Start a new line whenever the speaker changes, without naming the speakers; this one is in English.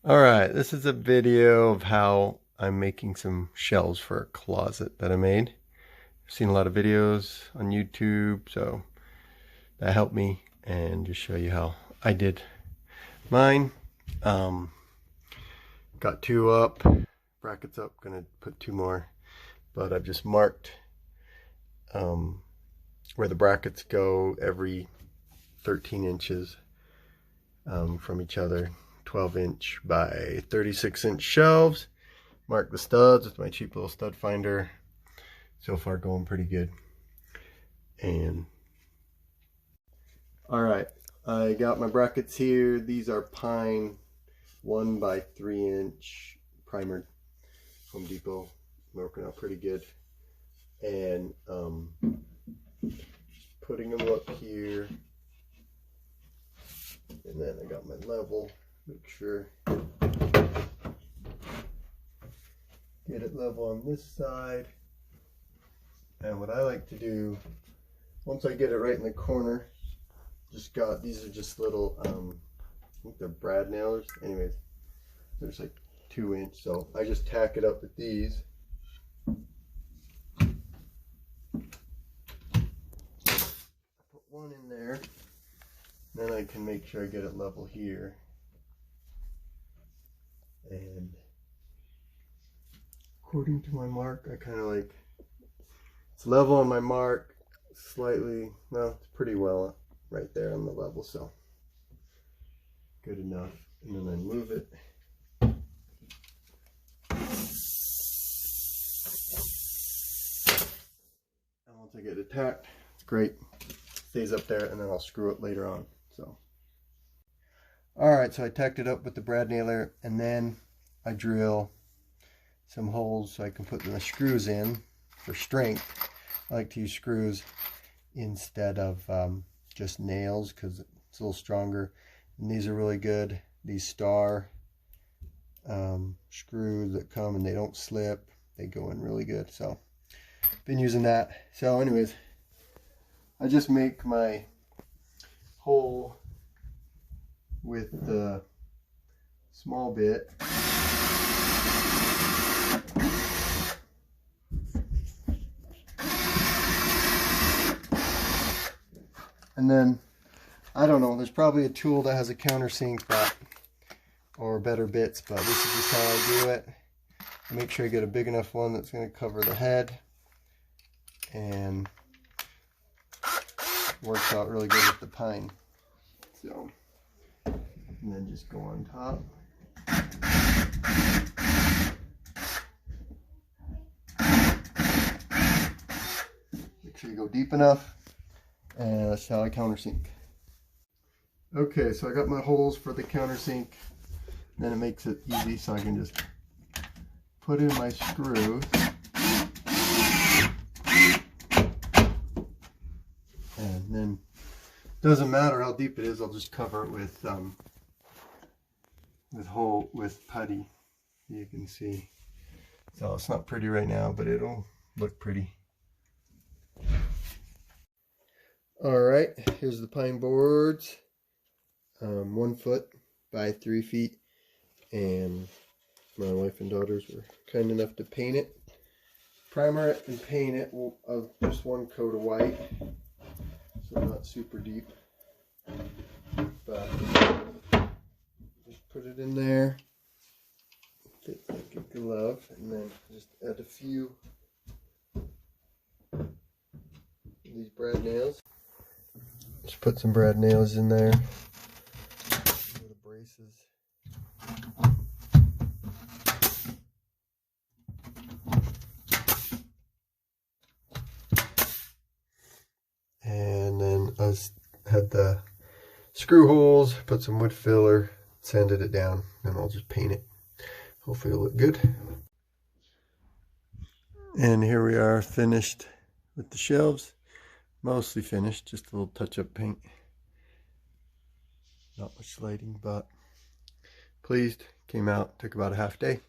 Alright, this is a video of how I'm making some shelves for a closet that I made. I've seen a lot of videos on YouTube, so that helped me, and just show you how I did mine. Got two up, brackets up, gonna put two more, but I've just marked where the brackets go every 13 inches from each other. 12-inch by 36-inch shelves. Mark the studs with my cheap little stud finder. So far going pretty good. And alright, I got my brackets here. These are pine 1 by 3-inch primered, Home Depot. Working out pretty good. And putting them up here. And then I got my level. Make sure get it level on this side. And what I like to do, once I get it right in the corner, these are just little I think they're brad nailers. Anyways, there's like 2-inch, so I just tack it up with these. Put one in there, then I can make sure I get it level here. And according to my mark, I kind of like it's level on my mark, slightly, no, it's pretty well right there on the level, so good enough. And then I move it. And once I get it tacked, it's great. Stays up there, and then I'll screw it later on. So alright, so I tacked it up with the brad nailer, and then I drill some holes so I can put the screws in for strength. I like to use screws instead of just nails because it's a little stronger. And these are really good. These star screws that come and they don't slip. They go in really good. So been using that. So anyways, I just make my hole with the small bit. And then, I don't know, there's probably a tool that has a countersink or better bits, but this is just how I do it. Make sure you get a big enough one that's going to cover the head, and works out really good with the pine. So, and then just go on top. Make sure you go deep enough, and that's how I countersink. Okay, so I got my holes for the countersink. Then it makes it easy, so I can just put in my screws. And then, doesn't matter how deep it is, I'll just cover it with putty. You can see. So it's not pretty right now, but it'll look pretty. Alright, here's the pine boards. 1 foot by 3 feet. And my wife and daughters were kind enough to paint it. Primer it and paint it of just 1 coat of white. So not super deep. But just put it in there. Fit like a glove. And then just add a few of these brad nails. Just put some brad nails in there. The braces. And then I had the screw holes, put some wood filler, sanded it down, and I'll just paint it. Hopefully it'll look good. And here we are, finished with the shelves. Mostly finished, just a little touch-up paint. Not much lighting, but pleased. Came out, took about a half day.